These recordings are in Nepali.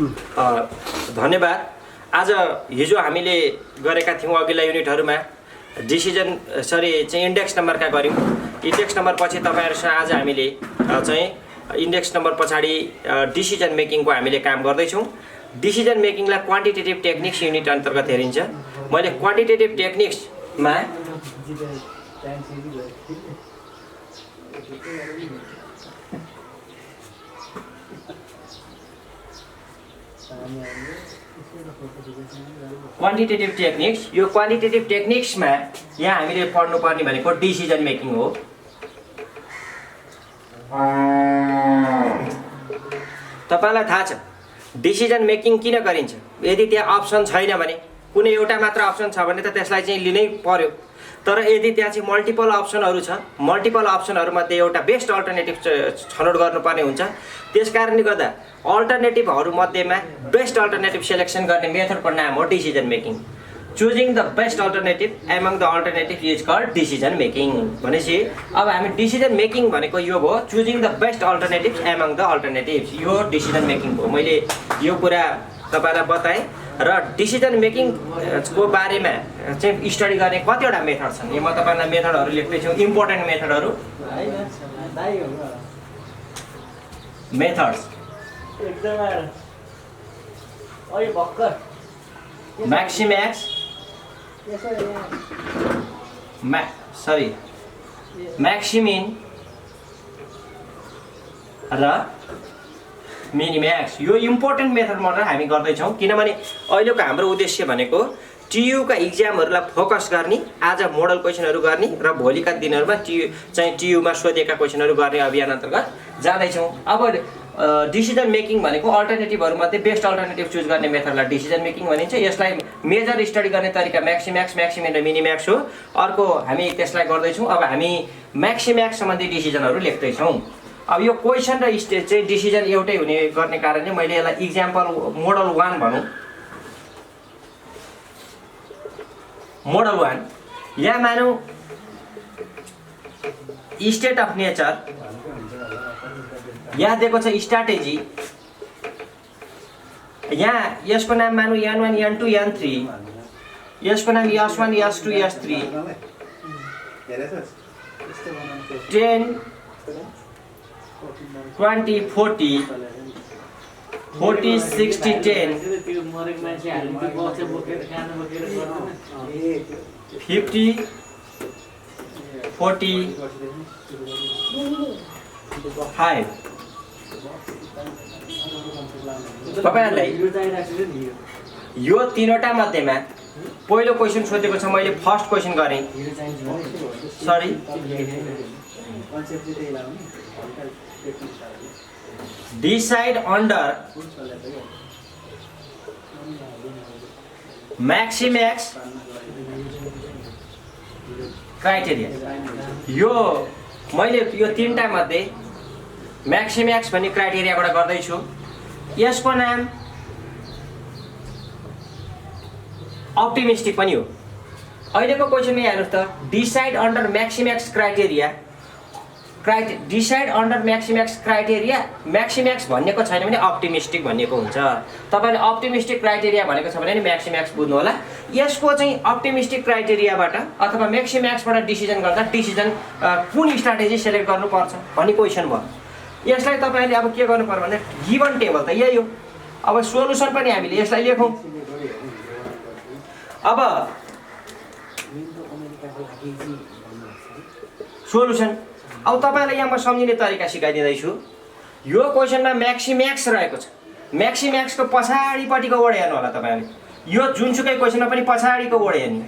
धन्यवाद। आज हिजो हामीले गरेका थियौँ अघिल्ला युनिटहरूमा चाहिँ इन्डेक्स नम्बरका गऱ्यौँ। इन्डेक्स नम्बर पछि तपाईँहरूसँग आज हामीले चाहिँ इन्डेक्स नम्बर पछाडि डिसिजन मेकिङको हामीले काम गर्दैछौँ। डिसिजन मेकिङलाई क्वान्टिटेटिभ टेक्निक्स युनिट अन्तर्गत हेरिन्छ। मैले क्वान्टिटेटिभ टेक्निक्समा यो क्वान्टिटेटिभ टेक्निक्समा यहाँ हामीले पढ्नुपर्ने भनेको डिसिजन मेकिङ हो। तपाईलाई थाहा छ डिसिजन मेकिङ किन गरिन्छ? यदि त्यहाँ अप्सन छैन भने, कुनै एउटा मात्र अप्सन छ भने त त्यसलाई चाहिँ लिनै पर्यो। तर यदि त्यहाँ चाहिँ मल्टिपल अप्सनहरू छ, मल्टिपल अप्सनहरूमध्ये एउटा बेस्ट अल्टरनेटिभ छनौट गर्नुपर्ने हुन्छ। त्यसकारणले गर्दा अल्टरनेटिभहरूमध्येमा बेस्ट अल्टरनेटिभ सेलेक्सन गर्ने मेथडको नाम हो decision making. Choosing the best alternative among the alternative is called decision making. भनेपछि अब हामी डिसिजन मेकिङ भनेको यो भयो, choosing the best alternative among the alternatives, यो डिसिजन मेकिङ हो। मैले यो कुरा तपाईँलाई बताएँ। र डिसिजन मेकिङको बारेमा चाहिँ स्टडी गर्ने कतिवटा मेथड छन्, यो म तपाईँलाई मेथडहरू लेख्दैछु। इम्पोर्टेन्ट मेथडहरू, मेथड्स म्याक्सिम्याक्स म्याक्सिमिन र मिनिम्याक्स। यो इम्पोर्टेन्ट मेथड मात्र हामी गर्दैछौँ, किनभने अहिलेको हाम्रो उद्देश्य भनेको टियुका इक्जामहरूलाई फोकस गर्ने, आज मोडल क्वेसनहरू गर्ने र भोलिका दिनहरूमा टियुमा सोधेका क्वेसनहरू गर्ने अभियान अन्तर्गत जाँदैछौँ। अब डिसिजन मेकिङ भनेको अल्टरनेटिभहरूमध्ये बेस्ट अल्टरनेटिभ चुज गर्ने मेथडलाई डिसिजन मेकिङ भनिन्छ। यसलाई मेजर स्टडी गर्ने तरिका म्याक्सिम्याक्स, म्याक्सिमिन र मिनिम्याक्स हो। अर्को हामी त्यसलाई गर्दैछौँ। अब हामी म्याक्सिम्याक्स सम्बन्धी डिसिजनहरू लेख्दैछौँ। अब यो क्वेसन र स्टेज चाहिँ डिसिजन एउटै हुने गर्ने कारणले मैले यसलाई इक्जाम्पल मोडल 1 भनौँ। मोडल 1 यहाँ मानौँ स्टेट अफ नेचर, यहाँ दिएको छ स्ट्राटेजी, यहाँ यसको नाम मानौँ N1 N2 N3, यसको नाम S1 S2 S3, 10 20 40 40 60 10 50 45। तपाईहरुलाई यो तीनवटा मध्येमा पहिलो क्वेशन सोधेको छ, मैले फर्स्ट क्वेशन गरेँ। Sorry, decide under maximax criteria. यो मैले यो तीनटा मध्ये म्याक्सिम्याक्स भन्ने क्राइटेरियाबाट गर्दैछु। यसको नाम अप्टिमिस्टिक पनि हो। अहिलेको क्वेसनमा हेर्नुहोस् त, decide under maximax criteria, decide under maximax criteria, maximax भनेको छैन भने अप्टिमिस्टिक भनेको हुन्छ। तपाईँले अप्टिमिस्टिक क्राइटेरिया भनेको छ भने नि म्याक्सिम्याक्स बुझ्नु होला। यसको चाहिँ अप्टिमिस्टिक क्राइटेरियाबाट अथवा म्याक्सिम्याक्सबाट डिसिजन गर्दा डिसिजन कुन स्ट्राटेजी सेलेक्ट गर्नुपर्छ भन्ने क्वेसन भयो। यसलाई तपाईँले अब के गर्नु पर्यो भने गिभन टेबल त यही हो। अब सोलुसन पनि हामीले यसलाई लेखौँ। अब सोलुसन, अब तपाईँलाई यहाँ म सम्झिने तरिका सिकाइदिँदैछु। यो क्वेसनमा म्याक्सिम्याक्स रहेको छ। म्याक्सिम्याक्सको पछाडिपट्टिको वर्ड हेर्नु होला तपाईँले। यो जुनसुकै क्वेसनमा पनि पछाडिको वर्ड हेर्ने।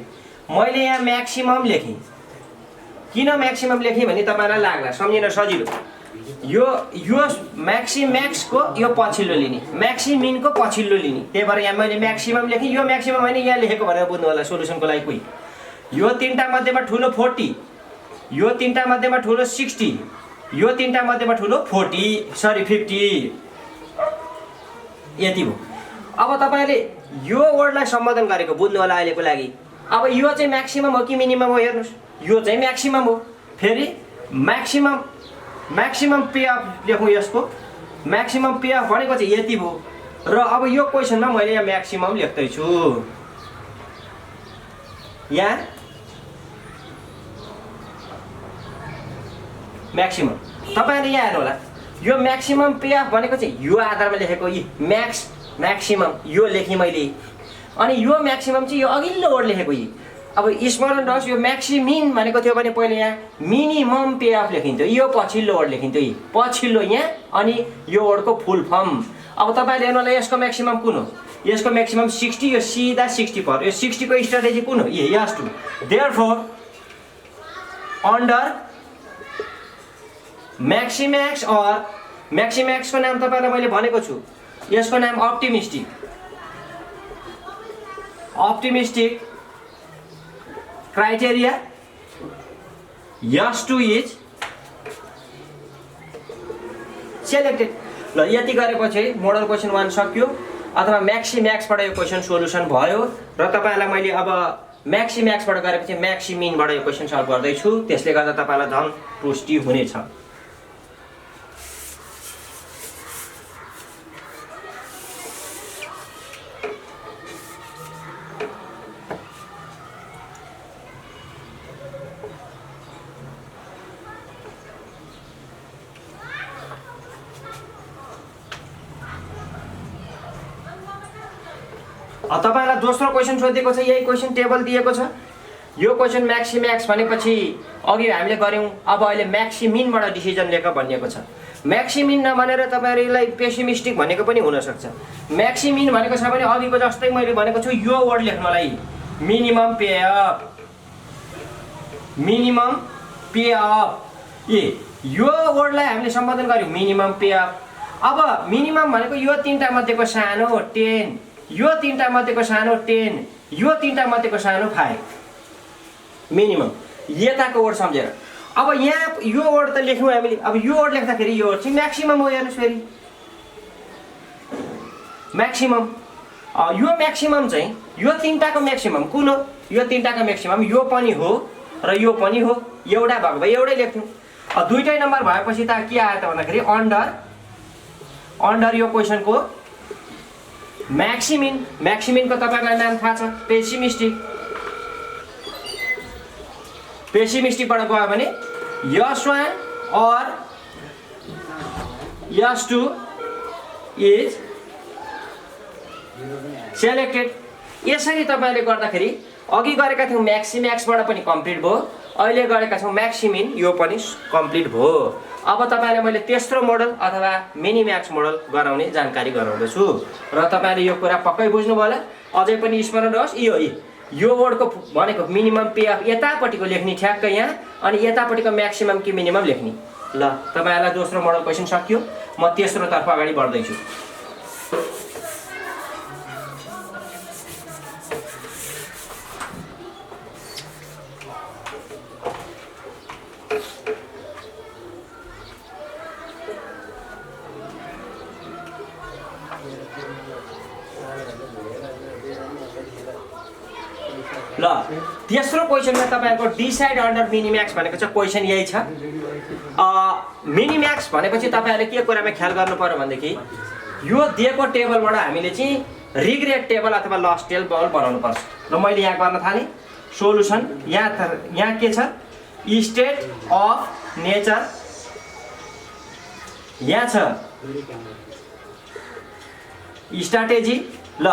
मैले यहाँ म्याक्सिमम लेखेँ। किन म्याक्सिमम लेखेँ भने तपाईँलाई लाग्ला सम्झिन सजिलो। यो म्याक्सिम्याक्सको यो पछिल्लो लिने, म्याक्सिमिनको पछिल्लो लिने, त्यही भएर यहाँ मैले म्याक्सिमम लेखेँ। यो म्याक्सिमम होइन, यहाँ लेखेको भनेर बुझ्नु होला सोलुसनको लागि। कोही यो तीनटा मध्येमा ठुलो 40, यो तीनटा मध्येमा ठुलो 60, यो तीनटा मध्येमा ठुलो 50 यति हो। अब तपाईँले यो वर्डलाई सम्बोधन गरेको बुझ्नु होला अहिलेको लागि। अब यो चाहिँ म्याक्सिमम हो कि मिनिमम हो हेर्नुहोस्। यो चाहिँ म्याक्सिमम हो। फेरि म्याक्सिमम पे अफ लेखौँ। यसको म्याक्सिमम पे अफ भनेको चाहिँ यति भयो। र अब यो क्वेसनमा मैले यहाँ म्याक्सिमम लेख्दैछु। यहाँ म्याक्सिमम तपाईँले यहाँ हेर्नु होला, यो म्याक्सिमम पे अफ भनेको चाहिँ यो आधारमा लेखेको, यी म्याक्सिमम यो लेखेँ मैले, अनि यो म्याक्सिमम चाहिँ यो अघिल्लो वर्ड लेखेको यी। अब स्मरण रहोस्, यो म्याक्सिमिन भनेको थियो भने पहिले यहाँ मिनिमम पे अफ लेखिन्थ्यो, यो पछिल्लो वर्ड लेखिन्थ्यो, यी पछिल्लो यहाँ, अनि यो वर्डको फुल फर्म। अब तपाईँले हेर्नु होला यसको म्याक्सिमम कुन हो, यसको म्याक्सिमम 60, यो सिधा 60 पर्यो। यो 60 को स्ट्राटेजी कुन हो, S two. Therefore under maximax or म्याक्सिम्याक्सको नाम तपाईँलाई मैले भनेको छु, यसको नाम optimistic criteria S two is selected. ल यति गरेपछि मोडल क्वेसन 1 सक्यो, अथवा म्याक्सिम्याक्सबाट यो क्वेसन सोल्युसन भयो। र तपाईँलाई मैले अब म्याक्सिम्याक्सबाट गरेपछि म्याक्सिमिनबाट यो क्वेसन सल्भ गर्दैछु, त्यसले गर्दा तपाईँलाई धन पुष्टि हुनेछ। तपाईलाई दोस्रो क्वेसन सोधेको छ, यही क्वेसन टेबल दिएको छ। यो क्वेसन म्याक्सिम्याक्स भनेपछि अघि हामीले गऱ्यौँ, अब अहिले म्याक्सिमिनबाट डिसिजन लेख भनिएको छ। म्याक्सिमिन नभनेर तपाईँहरूलाई पेसिमिस्टिक भनेको पनि हुनसक्छ। म्याक्सिमिन भनेको छ भने अघिको जस्तै मैले भनेको छु, यो वर्ड लेख्नलाई मिनिमम पे अफ, यो वर्डलाई हामीले सम्बोधन गर्यौँ मिनिमम पे अफ। अब मिनिमम भनेको यो तीनटा मध्येको सानो 10, यो तीनटा मध्येको सानो 10, यो तीनटा मध्येको सानो 5, मिनिमम यताको वर्ड सम्झेर। अब यहाँ यो वर्ड त लेख्यौँ हामीले, अब यो वर्ड लेख्दाखेरि यो वर्ड चाहिँ म्याक्सिमम हो। हेर्नुहोस् फेरि म्याक्सिमम, यो म्याक्सिमम चाहिँ यो तीनटाको म्याक्सिमम कुन हो, यो तीनटाको म्याक्सिमम यो पनि हो र यो पनि हो, एउटा भएको भए एउटै लेख्थ्यौँ। दुईटै नम्बर भएपछि त के आयो त भन्दाखेरि अन्डर यो क्वेसनको म्याक्सिमिनको तपाईँलाई नाम थाहा छ, पेसिमिस्टिकबाट गयो भने यस 1 अर यस 2 इज सेलेक्टेड। यसरी तपाईँले गर्दाखेरि अघि गरेका थियौँ म्याक्सिम्याक्सबाट पनि कम्प्लिट भयो, अहिले गरेका छौँ म्याक्सिमिन, यो पनि कम्प्लिट भयो। अब तपाईँलाई मैले तेस्रो मोडल अथवा मिनिम्याक्स मोडल गराउने जानकारी गराउँदैछु र तपाईँले यो कुरा पक्कै बुझ्नुभयो होला। अझै पनि स्मरण रहोस्, यो वर्डको भनेको मिनिमम पे अफ यतापट्टिको लेख्ने ठ्याक्क यहाँ, अनि यतापट्टिको म्याक्सिमम कि मिनिमम लेख्ने। ल तपाईँहरूलाई दोस्रो मोडल क्वेसन सक्यो, म तेस्रोतर्फ अगाडि बढ्दैछु। ल तेस्रो क्वेसनमा तपाईँहरूको डिसाइड अन्डर मिनिम्याक्स भनेको चाहिँ क्वेसन यही छ। मिनिम्याक्स भनेपछि तपाईँहरूले के कुरामा ख्याल गर्नु पर्यो भनेदेखि यो दिएको टेबलबाट हामीले चाहिँ रिग्रेट टेबल अथवा लस टेबल बनाउनु पर्छ। र मैले यहाँ गर्न थालेँ सोल्युसन, यहाँ के छ, स्टेट अफ नेचर, यहाँ छ स्ट्राटेजी। ल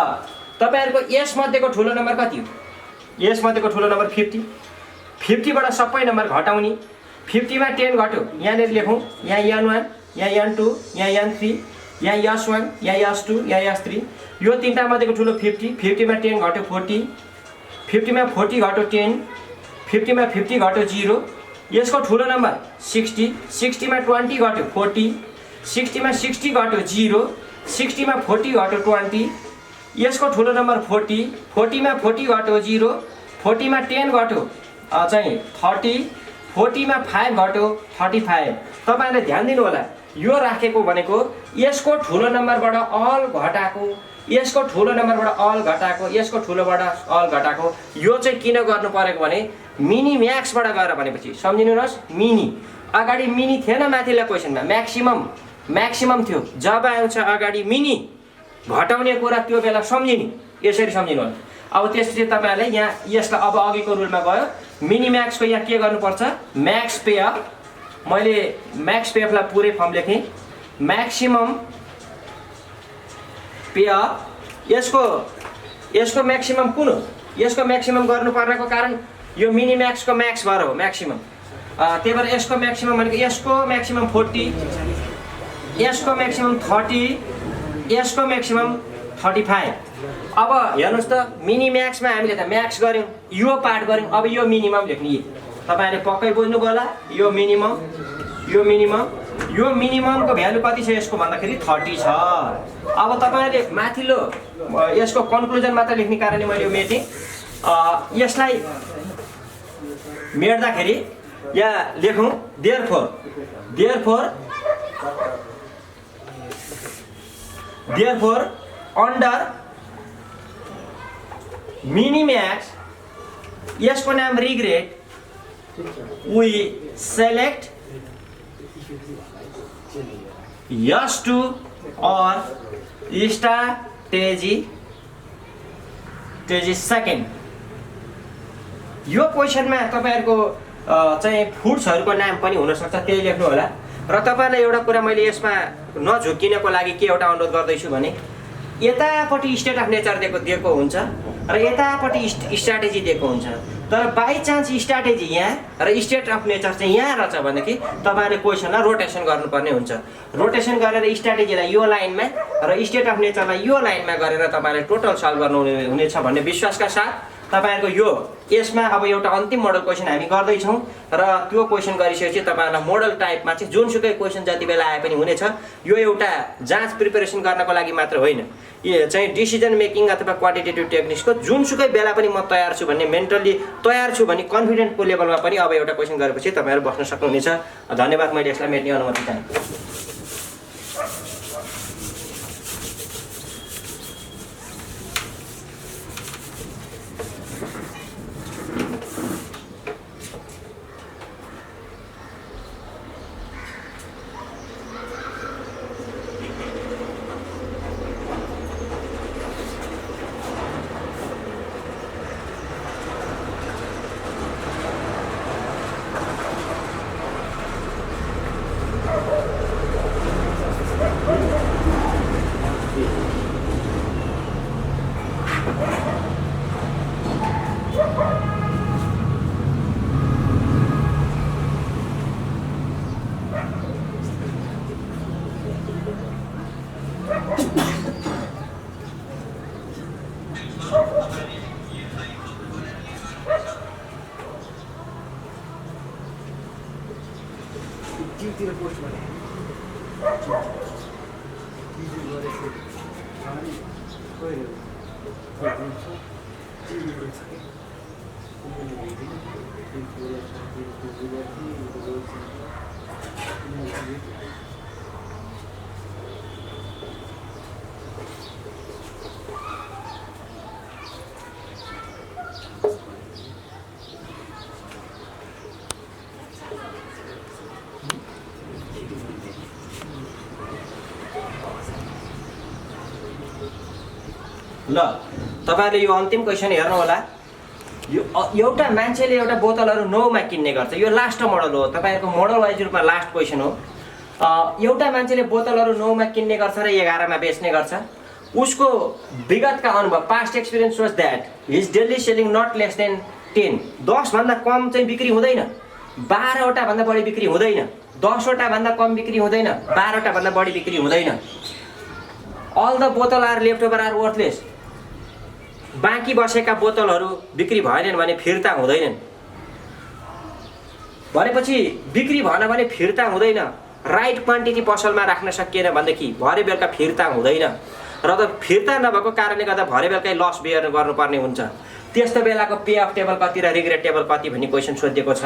तपाईँहरूको यसमध्येको ठुलो नम्बर कति हो, यसमध्येको ठुलो नम्बर 50, 50बाट सबै नम्बर घटाउने, 50मा 10 घट्यो, यहाँनिर लेखौँ, यहाँ n1, यहाँ n2, यहाँ n3, यहाँ s1, यहाँ s2, यहाँ s3, यो तीनटा मध्येको ठुलो 50, 50मा 10 घट्यो 40, 50मा 40 घट्यो 10, 50मा 50 घट्यो 0, यसको ठुलो नम्बर 60, 60मा 20 घट्यो 40, 60मा 60 घट्यो 0, 60मा 40 घट्यो 20, यसको ठुलो नम्बर 40, 40मा 40 घट्यो 0, 40मा 10 घट्यो चाहिँ 30, 40मा 5 घट्यो 35। तपाईँहरूले ध्यान दिनु होला, यो राखेको भनेको यसको ठुलो नम्बरबाट अल घटाएको, यसको ठुलो नम्बरबाट अल घटाएको, यसको ठुलोबाट अल घटाएको। यो चाहिँ किन गर्नु परेको भने मिनिम्याक्सबाट गएर भनेपछि सम्झिनुहोस्, मिनी अगाडि मिनी थिएन, माथिल्लो क्वेसनमा म्याक्सिमम थियो। जब आउँछ अगाडि मिनी घटाउने कुरा त्यो बेला सम्झिने, यसरी सम्झिनु होला। अब त्यसपछि तपाईँहरूले यहाँ यसलाई अब अघिको रुलमा गयो, मिनिम्याक्सको यहाँ के गर्नुपर्छ, म्याक्स पे अफ, मैले म्याक्स पे अफलाई पुरै फर्म लेखेँ, म्याक्सिमम पे अफ, यसको म्याक्सिमम कुन हो, यसको म्याक्सिमम गर्नुपर्नेको कारण यो मिनिम्याक्सको म्याक्स भएर हो म्याक्सिमम। त्यही भएर यसको म्याक्सिमम भनेको यसको म्याक्सिमम 40, यसको म्याक्सिमम 30, यसको म्याक्सिमम 35। अब हेर्नुहोस् त मिनिम्याक्समा हामीले त म्याक्स गऱ्यौँ, यो पार्ट गऱ्यौँ, अब यो मिनिमम लेख्ने। तपाईँहरूले पक्कै बुझ्नुभयो होला, यो मिनिमम, यो मिनिमम, यो मिनिममको भ्यालु कति छ यसको भन्दाखेरि 30 छ। अब तपाईँहरूले माथिल्लो यसको कन्क्लुजन मात्र लेख्ने कारणले मैले यो मेटेँ। यसलाई मेट्दाखेरि यहाँ लेखौँ देयरफोर अन्डर मिनिम्याक्स, यसको नाम regret, we select S2 or strategy second. यो क्वेसनमा तपाईँहरूको चाहिँ फुड्सहरूको नाम पनि हुनसक्छ, त्यही लेख्नु होला। र तपाईँलाई एउटा कुरा मैले यसमा नझुक्किनको लागि के एउटा अनुरोध गर्दैछु भने यतापट्टि स्टेट अफ नेचर दिएको हुन्छ र यतापट्टि स्ट्राटेजी दिएको हुन्छ, तर बाई चान्स स्ट्राटेजी यहाँ र स्टेट अफ नेचर चाहिँ यहाँ रहेछ भनेदेखि तपाईँहरूले क्वेसनलाई रोटेसन गर्नुपर्ने हुन्छ। रोटेसन गरेर स्ट्राटेजीलाई यो लाइनमा र स्टेट अफ नेचरलाई यो लाइनमा गरेर तपाईँले टोटल सल्भ गर्नु हुनेछ भन्ने विश्वासका साथ तपाईँहरूको यो यसमा अब एउटा अन्तिम मोडल क्वेसन हामी गर्दैछौँ र त्यो क्वेसन गरिसकेपछि तपाईँहरूलाई मोडल टाइपमा चाहिँ जुनसुकै क्वेसन जति बेला आए पनि हुनेछ। यो एउटा जाँच प्रिपेरेसन गर्नको लागि मात्र होइन, यो चाहिँ डिसिजन मेकिङ अथवा क्वान्टिटेटिभ टेक्निक्सको जुनसुकै बेला पनि म तयार छु भन्ने मेन्टली तयार छु भन्ने कन्फिडेन्टको लेभलमा पनि अब एउटा क्वेसन गरेपछि तपाईँहरू बस्न सक्नुहुनेछ। धन्यवाद, मैले यसलाई मेट्ने अनुमति चाहे। ल तपाईहरुले यो अन्तिम क्वेशन हेर्नु होला। यो एउटा मान्छेले एउटा बोतलहरु 9 मा किन्ने गर्छ। यो लास्ट मोडल हो, तपाईहरुको मोडल वाइज रूपमा लास्ट क्वेशन हो। एउटा मान्छेले बोतलहरु 9 मा किन्ने गर्छ र 11 मा बेच्ने गर्छ। उसको विगतका अनुभव past experience was that his daily selling not less than 10, 10 भन्दा कम चाहिँ बिक्री हुँदैन, 12 वटा भन्दा बढी बिक्री हुँदैन, 10 वटा भन्दा कम बिक्री हुँदैन, 12 वटा भन्दा बढी बिक्री हुँदैन। अल द बोतल are left over are worthless. बाँकी बसेका बोतलहरु बिक्री भएनन् भने फिर्ता हुँदैनन्। भनेपछि बिक्री भएन भने फिर्ता हुँदैन। राइट क्वान्टिटी पसलमा राख्न सकिएन भनेदेखि भरे बेलुका फिर्ता हुँदैन र त फिर्ता नभएको कारणले गर्दा भरे बेलुकै लस बेयर गर्नुपर्ने हुन्छ। त्यस्तो बेलाको पे अफ टेबल कति र रिग्रेट टेबल कति भन्ने क्वेशन सोधिएको छ।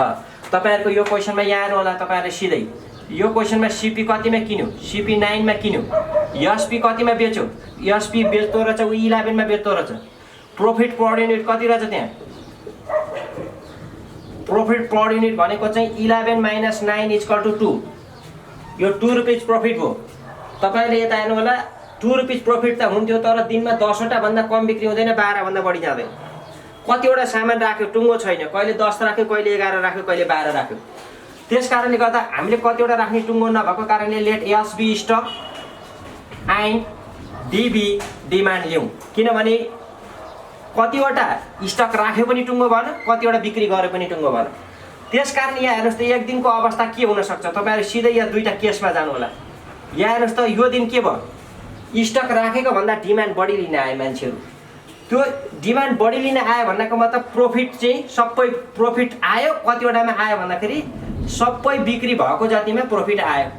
तपाईहरुको यो क्वेशनमा यहाँ आउनु होला। तपाईहरुले सिधै यो क्वेशनमा सीपी कतिमा किन्यो, सीपी 9 मा किन्यो, एसपी कतिमा बेच्यो, एसपी बेच्दो रहेछ, उ 11 मा बेच्दो रहेछ। प्रॉफिट पर युनिट कति रहेछ त्यहाँ? प्रॉफिट पर युनिट भनेको चाहिँ 11 - 9 = 2। यो 2 रुपैयाँ प्रॉफिट हो। तपाईहरुले यता हेर्नु होला। ₹2 प्रफिट त हुन्थ्यो, तर दिनमा 10वटा भन्दा कम बिक्री हुँदैन, 12 भन्दा बढी जाँदैन। कतिवटा सामान राख्यो टुङ्गो छैन, कहिले 10 राख्यो, कहिले 11 राख्यो, कहिले 12 राख्यो। त्यस कारणले गर्दा हामीले कतिवटा राख्ने टुङ्गो नभएको कारणले let SB stock and DB demand लिउँ, किनभने कतिवटा स्टक राख्यो पनि टुङ्गो भएन, कतिवटा बिक्री गरे पनि टुङ्गो भएन। त्यसकारण यहाँ हेर्नुहोस् त एक दिनको अवस्था के हुनसक्छ, तपाईँहरू सिधै यहाँ दुईवटा केसमा जानु होला। यहाँ हेर्नुहोस् त यो दिन के भयो, स्टक राखेको भन्दा डिमान्ड बढी लिन आए मान्छेहरू। त्यो डिमान्ड बढी लिन आयो भन्नाको मतलब प्रफिट चाहिँ सबै प्रफिट आयो, कतिवटामा आयो भन्दाखेरि सबै बिक्री भएको जतिमा प्रफिट आयो।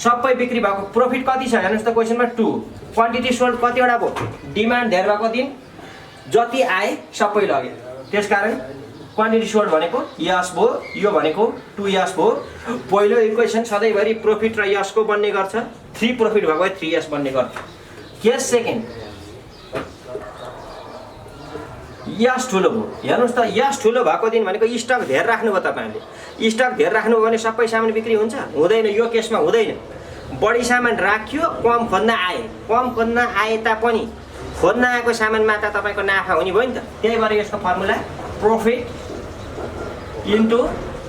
सबै बिक्री भएको प्रफिट कति छ हेर्नुहोस् त क्वेसनमा 2। क्वान्टिटी सोल्ड कतिवटा भयो, डिमान्ड धेर भएको दिन जति आए सबै लग्यो। त्यसकारण क्वान्टिटी सोल्ड भनेको यस भयो, यो भनेको 2 यस भयो। पहिलो इक्वेसन सधैँभरि प्रफिट र यसको बन्ने गर्छ, 3 प्रफिट भएको 3 यस बन्ने गर्छ। केस सेकेन्ड यस ठुलो भयो, हेर्नुहोस् त यस ठुलो भएको दिन भनेको स्टक धेर राख्नुभयो। तपाईँहरूले स्टक धेर राख्नुभयो भने सबै सामान बिक्री हुन्छ, हुँदैन। यो केसमा हुँदैन। बढी सामान राख्यो, कम खोज्न आए, कम खोज्न आए तापनि खोज्न आएको सामानमा त तपाईँको नाफा हुने भयो नि त। त्यही भएर यसको formula profit into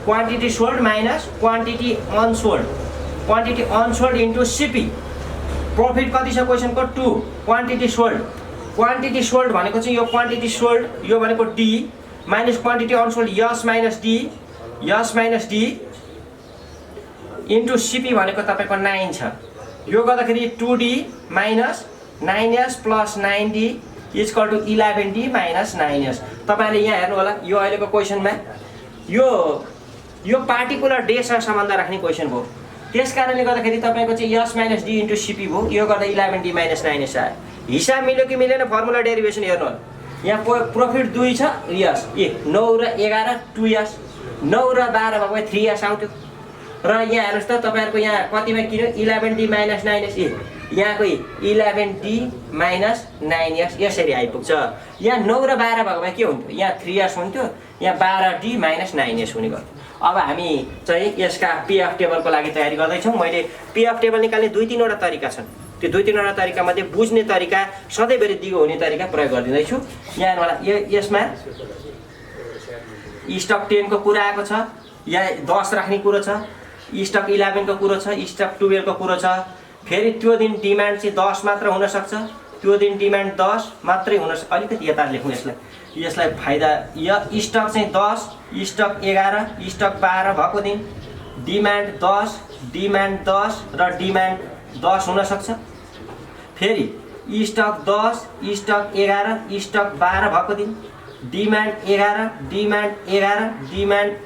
quantity sold minus quantity unsold, quantity unsold into CP. Profit कति छ क्वेसनको 2, क्वान्टिटी सोल्ड, क्वान्टिटी सोल्ड भनेको चाहिँ यो क्वान्टिटी सोल्ड, यो भनेको D minus quantity unsold S minus D into CP भनेको तपाईँको 9 छ। यो गर्दाखेरि 2D minus 9S plus 9D equal to 11D minus 9S। तपाईँले यहाँ हेर्नु होला, यो अहिलेको क्वेसनमा यो पार्टिकुलर डेसँग सम्बन्ध राख्ने क्वेसन भयो। त्यस कारणले गर्दाखेरि तपाईँको चाहिँ यस माइनस डी इन्टु सिपी भयो। यो गर्दा 11D माइनस 9S आयो। हिसाब मिल्यो कि मिलेन फर्मुला डेरिभेसन हेर्नु होला। यहाँ प्रफिट 2 छ, यस 9 र 11 2S, 9 र 12 भएको 3S आउँथ्यो। र यहाँ हेर्नुहोस् त तपाईँहरूको यहाँ कतिमा किन्यो 11D माइनस 9S, यहाँको 11D माइनस 9S यसरी आइपुग्छ। यहाँ 9 र 12 भएको भए के हुन्थ्यो, यहाँ 3S हुन्थ्यो, यहाँ 12D माइनस 9S हुने गर्थ्यो। अब हामी चाहिँ यसका पीएफ टेबलको लागि तयारी गर्दैछौँ। मैले पीएफ टेबल निकाल्ने 2-3वटा तरिका छन्। त्यो 2-3वटा तरिकामध्ये बुझ्ने तरिका, सधैँभरि दिगो हुने तरिका प्रयोग गरिदिँदैछु। यहाँ होला यसमा स्टक 10 को कुरा आएको छ, यहाँ 10 राख्ने कुरो छ, स्टक 11 को कुरो छ, स्टक 12 को कुरो छ। फेरि त्यो दिन डिमान्ड चाहिँ 10 मात्र हुनसक्छ, त्यो दिन डिमान्ड 10 मात्रै हुनसक्छ। अलिकति यता लेख्नु यसलाई फाइदा। स्टक चाहिँ 10, स्टक 11, स्टक 12 भएको दिन डिमान्ड 10 र डिमान्ड 10 हुनसक्छ। फेरि स्टक 10, स्टक 11, स्टक 12 भएको दिन डिमान्ड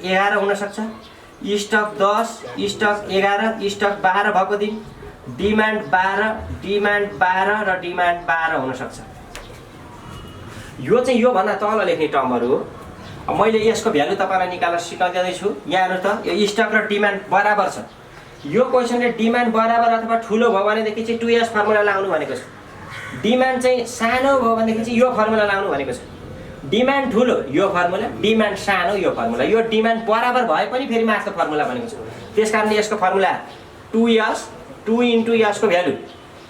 11 हुनसक्छ। स्टक 10, स्टक 11, स्टक 12 भएको दिन डिमान्ड 12 र डिमान्ड 12 हुनसक्छ। यो चाहिँ योभन्दा तल लेख्ने टर्महरू हो। मैले यसको भ्यालु तपाईँलाई निकाल्न सिकाउँदैछु। यहाँ हेर्नु त, यो स्टक र डिमान्ड बराबर छ। यो क्वेसनले डिमान्ड बराबर अथवा ठुलो भयो भनेदेखि चाहिँ 2S फर्मुला लाउनु भनेको छ। डिमान्ड चाहिँ सानो भयो भनेदेखि चाहिँ यो फर्मुला लाउनु भनेको छ। डिमान्ड ठुलो यो फर्मुला, डिमान्ड सानो यो फर्मुला। यो डिमान्ड बराबर भए पनि फेरि माथिल्लो फर्मुला भनेको छ। त्यसकारणले यसको फर्मुला 2S, 2 इन्टु यसको भ्यालु,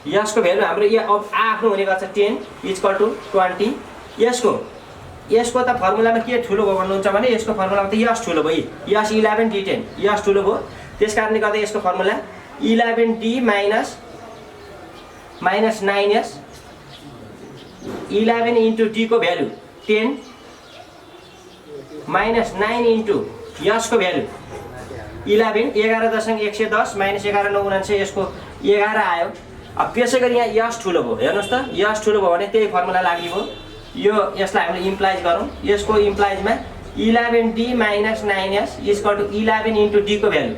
यसको भ्यालु हाम्रो अब आफ्नो हुने गर्छ 10 इक्वल टु 20। यसको त फर्मुलामा के ठुलो भयो भन्नुहुन्छ भने यसको फर्मुलामा त यस ठुलो भयो, यस 11D 10 यस ठुलो भयो। त्यस कारणले गर्दा यसको formula 11D minus 9S, 11 into D को भ्यालु 10 माइनस 9 इन्टु यसको भ्यालु 11, 11.110 माइनस 11.9 यसको 11 आयो। अब त्यसै गरी यहाँ यस ठुलो भयो, हेर्नुहोस् त यस ठुलो भयो भने त्यही फर्मुला लागि भयो। यो यसलाई हामीले इम्प्लाइज गरौँ। यसको इम्प्लाइजमा 11D minus 9S equal to 11 into D को भ्यालु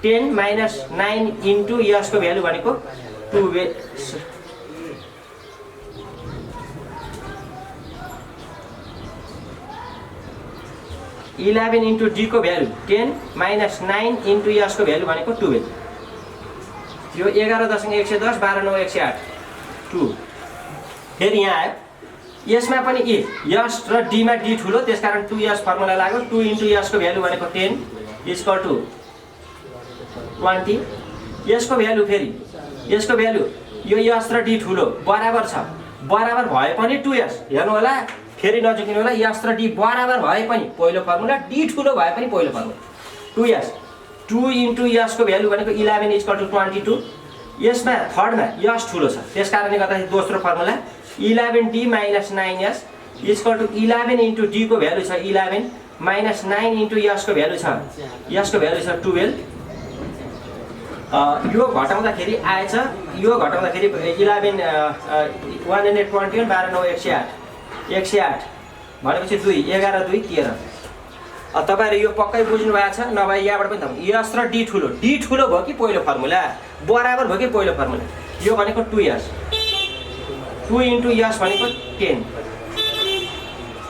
10 माइनस 9 इन्टु यसको भ्यालु भनेको 2 11 इन्टु D को भ्यालु 10 माइनस 9 इन्टु यसको भ्यालु भनेको 12। यो 11.110 12 9 108 2। फेरि यहाँ आयो, यसमा पनि यस र D मा D ठुलो, त्यसकारण 2S फर्मुला लाग्यो। 2 इन्टु यसको भ्यालु भनेको 10 इक्वल टु 20। यसको भ्यालु फेरि यसको भ्यालु यो यस र डी ठुलो बराबर छ, बराबर भए पनि 2s। हेर्नु होला, फेरि नझुकिनु होला, यस र डी बराबर भए पनि पहिलो फर्मुला, डी ठुलो भए पनि पहिलो फर्मुला 2s। 2 इन्टु यसको भ्यालु भनेको 11 इक्वल टु 22। यसमा थर्डमा यस ठुलो छ, त्यस कारणले गर्दाखेरि दोस्रो formula 11d minus 9s equal to 11 into D को भ्यालु छ 11 माइनस 9 इन्टु यसको भ्यालु छ, यसको भ्यालु छ 12। यो घटाउँदाखेरि आएछ, यो घटाउँदाखेरि 11 121 12 9 108 108 भनेपछि 2 11 2 13। तपाईहरु यो पक्कै बुझ्नु भएको छ, नभए यहाँबाट पनि थाहा यस र डी ठुलो भयो कि पहिलो फर्मुला बराबर भयो कि पहिलो फर्मुला। यो भनेको 2s, 2 इन्टु यस भनेको 10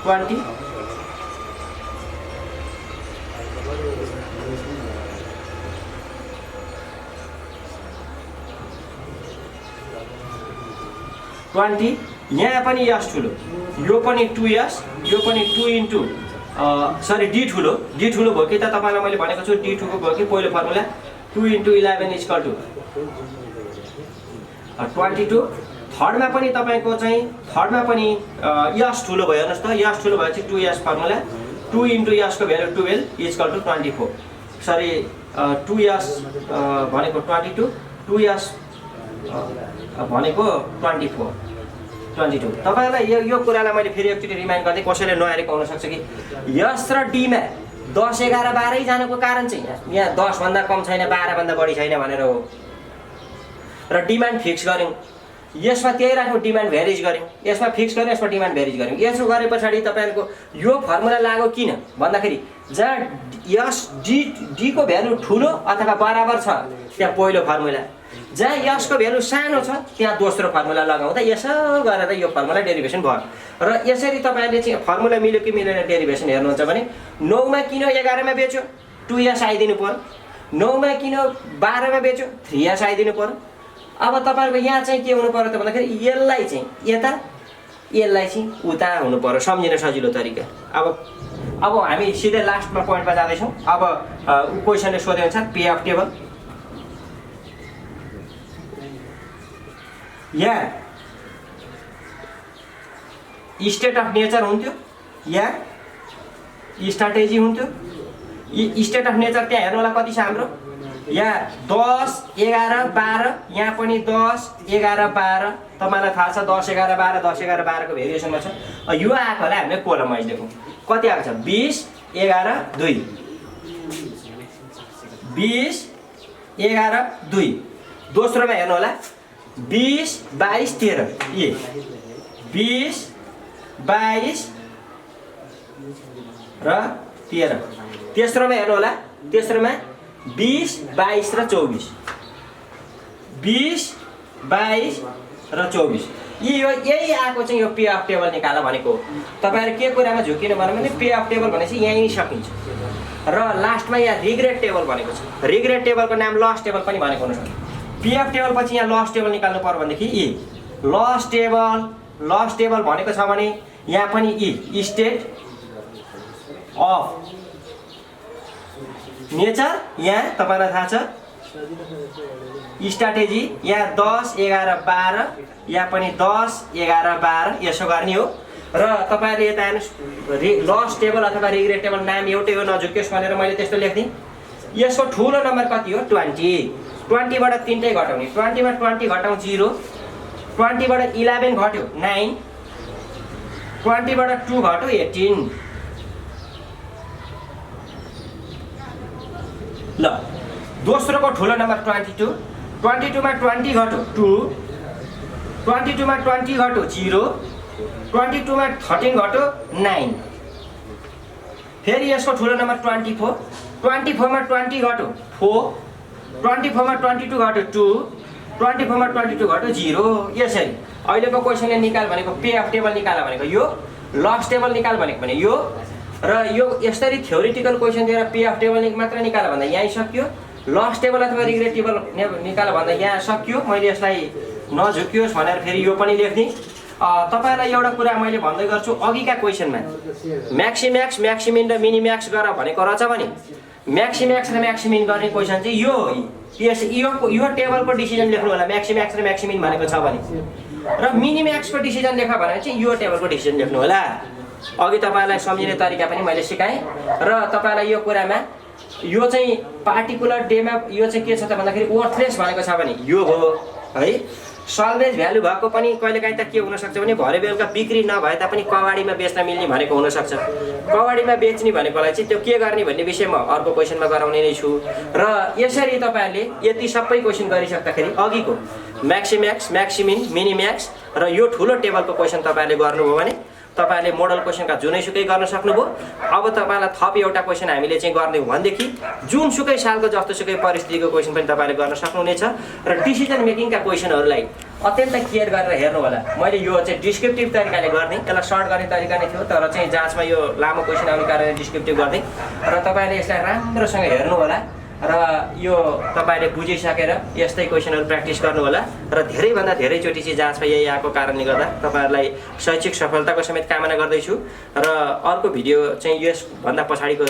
20 20। यहाँ पनि यस ठुलो, यो पनि 2s, यो पनि 2 इन्टु सरी डी ठुलो भयो कि त तपाईलाई मैले भनेको छु डी 2 को भयो कि पहिलो फर्मुला 2 इन्टु 11 इक्वल टु 22। थर्डमा पनि तपाईको चाहिँ थर्डमा पनि यस ठुलो भयो, हेर्नुहोस् त यस ठुलो भएपछि 2s फर्मुला 2 इन्टु यसको value 12 equal to 24 sorry 2s भनेको 22 2s भनेको 22। तपाईलाई यो कुरालाई मैले फेरि एकचोटि रिमाइन्ड गर्दै, कसैले नहेरेको हुन सक्छ कि यस र डी मा 10 11 12 जानको कारण चाहिँ यहाँ 10 भन्दा कम छैन 12 भन्दा बढी छैन भनेर हो, र डिमान्ड फिक्स गर्यौं। यसमा त्यही राख्यौं, डिमान्ड भ्यारिज गर्यौं, यसमा फिक्स गर्यौं, यसमा डिमान्ड भ्यारिज गर्यौं। यसो गरे पछाडी तपाईहरुको यो फर्मुला लाग्यो किन भन्दाखेरि जहाँ यस डी को भ्यालु ठुलो अथवा बराबर छ त्यहाँ पहिलो फर्मुला, जहाँ यसको भ्यालु सानो छ त्यहाँ दोस्रो फर्मुला लगाउँदा यसो गरेर यो फर्मुला डेरिभेसन भयो। र यसरी तपाईहरुले चाहिँ फर्मुला मिल्यो कि मिलेन डेरिभेसन हेर्नुहुन्छ भने 9 मा किन 11 मा बेच्यो 2s आइदिनु पर्यो, 9 मा किन 12 मा बेच्यो 3s आइदिनु पर्यो। अब तपाईहरुको यहाँ चाहिँ के हुनु पर्यो त भन्दाखेरि यसलाई चाहिँ यता यसलाई चाहिँ उता हुनु पर्यो, सम्झिन सजिलो तरिका। अब हामी सिधै लास्टमा पोइन्टमा जाँदै छौं। अब क्वेशनले सोधे अनुसार pay of table yeah state of nature हुन्थ्यो या स्ट्राटेजी हुन्थ्यो। स्टेट अफ नेचर त्यहाँ हेर्नु होला कति छ हाम्रो, यहाँ 10 11 12, यहाँ पनि 10 11 12, तपाईलाई थाहा छ 10 11 12 10 11 12 को भेरिएसनमा छ। यो आएकोलाई हामीले कोलम वाइज लेखौं, कति आएको छ 20 11 2 20 11 2। दोस्रोमा हेर्नु होला 20 22 13 ए 20 22 र 13। तेस्रोमा हेर्नु होला, तेस्रोमा 20 22 र 24 20 22 र 24। यही आएको चाहिँ यो पे अफ टेबल निकाल भनेको। तपाईहरु के कुरामा झुकिनु भन्न भने पे अफ टेबल भनेपछि यही सकिन्छ। र लास्टमा यहाँ रिग्रेट टेबल भनेको छ, रिग्रेट टेबलको नाम लस टेबल पनि भनेको हुन्छ। पे अफ टेबल पछि यहाँ लस टेबल निकाल्नु पर्यो भनेदेखि लस टेबल भनेको छ भने यहाँ पनि स्टेट अफ नेचर, यहाँ तपाईलाई थाहा छ स्ट्राटेजी, यहाँ 10 11 12, यहाँ पनि 10 11 12 यसो गर्ने हो। र तपाईहरुले यता हेर्नुस् लस टेबल अथवा रिग्रेट टेबल नाम एउटै हो, नझुकियोस् भनेर मैले त्यस्तो लेख्दिएँ। यसको ठुलो नम्बर कति हो 20, 20 बाट 3टै घटाउने, 20 मा 20 घटाउँ 0, 20 बाट 11 घट्यो 9, 20 बाट 2 घट्यो 18। ल दोस्रोको ठुलो नम्बर 22, 22 मा 20 घट्यो 2, 22 मा 20 घट्यो 0, 22 मा 13 घट्यो 9। फेरि यसको ठुलो नम्बर 24, 24 मा 20 घट्यो 4, 24 मा 22 घट्यो 2, 24 मा 22 घट्यो 0। यसरी अहिलेको क्वेशनले निकाल भनेको पे अफ टेबल निकाल भनेको यो, लस टेबल निकाल भनेको पनि यो। र यो यसरी थ्योरिटिकल क्वेशन दिएर पे अफ टेबल मात्र निकाल भन्दा यही सक्यो, लस टेबल अथवा रिग्रेट टेबल निकाल भन्दा यहाँ सक्यो। मैले यसलाई नझुकियोस् भनेर फेरि यो पनि लेख्दिएँ। तपाईलाई एउटा कुरा मैले भन्दै गर्छु अघिका क्वेसनमा म्याक्सिम्याक्स म्याक्सिमिन र मिनिम्याक्स गर भनेको रहेछ भने म्याक्सिम्याक्स र म्याक्सिमिन गर्ने क्वेसन चाहिँ यो टेबलको डिसिजन लेख्नु होला म्याक्सिम्याक्स र म्याक्सिमिन भनेको छ भने र मिनिम्याक्सको डिसिजन लेख भने चाहिँ यो टेबलको डिसिजन लेख्नु होला। अघि तपाईलाई सम्झिने तरिका पनि मैले सिकाएँ र तपाईलाई यो कुरामा यो चाहिँ पार्टिकुलर डेमा यो चाहिँ के छ त भन्दाखेरि वर्थलेस भनेको छ भने यो हो है। सल्भेज भ्यालु भएको पनि कहिलेकाहीँ त के हुनसक्छ भने भरे बेलुका बिक्री नभए तापनि कवाडीमा बेच्न मिल्ने भनेको हुनसक्छ। कवाडीमा बेच्ने भनेकोलाई चाहिँ त्यो के गर्ने भन्ने विषयमा अर्को क्वेसनमा गराउने नै छु। र यसरी तपाईँहरूले यति सबै क्वेसन गरिसक्दाखेरि अघिको म्याक्सिम्याक्स म्याक्सिमिन मिनिम्याक्स र यो ठुलो टेबलको क्वेसन तपाईँहरूले गर्नुभयो भने तपाईले मोडल क्वेसनका जुनैसुकै गर्न सक्नुभयो। अब तपाईलाई थप एउटा क्वेसन हामीले चाहिँ गर्ने हो भनेदेखि जुनसुकै सालको जस्तोसुकै परिस्थितिको क्वेसन पनि तपाईले गर्न सक्नुहुनेछ र डिसिजन मेकिङका क्वेसनहरूलाई अत्यन्त केयर गरेर हेर्नु होला। मैले यो चाहिँ डिस्क्रिप्टिभ तरिकाले गर्ने, यसलाई सर्ट गर्ने तरिका नै थियो, तर चाहिँ जाँचमा यो लामो क्वेसन आउने कारणले डिस्क्रिप्टिभ गर्ने र तपाईले यसलाई राम्रोसँग हेर्नु होला र यो तपाईले बुझिसकेर यस्तै क्वेसनहरू प्र्याक्टिस गर्नु होला र धेरैभन्दा धेरैचोटि चाहिँ जाँचमा यही आएको कारणले गर्दा तपाईहरुलाई शैक्षिक सफलताको समेत कामना गर्दैछु र अर्को भिडियो चाहिँ यसभन्दा पछाडिको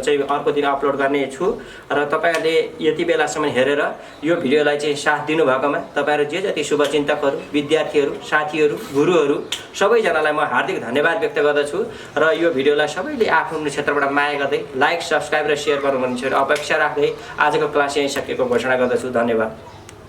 चाहिँ अर्को दिन अपलोड गर्ने छु र तपाईहरुले यति बेलासम्म हेरेर यो भिडियोलाई चाहिँ साथ दिनुभएकोमा तपाईहरु जे जति शुभचिन्तकहरू, विद्यार्थीहरू, साथीहरू, गुरुहरू सबैजनालाई म हार्दिक धन्यवाद व्यक्त गर्दछु र यो भिडियोलाई सबैले आफ्नो क्षेत्रबाट माया गर्दै लाइक, सब्स्क्राइब र शेयर गर्नु भन्ने अपेक्षा राख्दै आजको क्लास यही सकिएको घोषणा गर्दछु। धन्यवाद।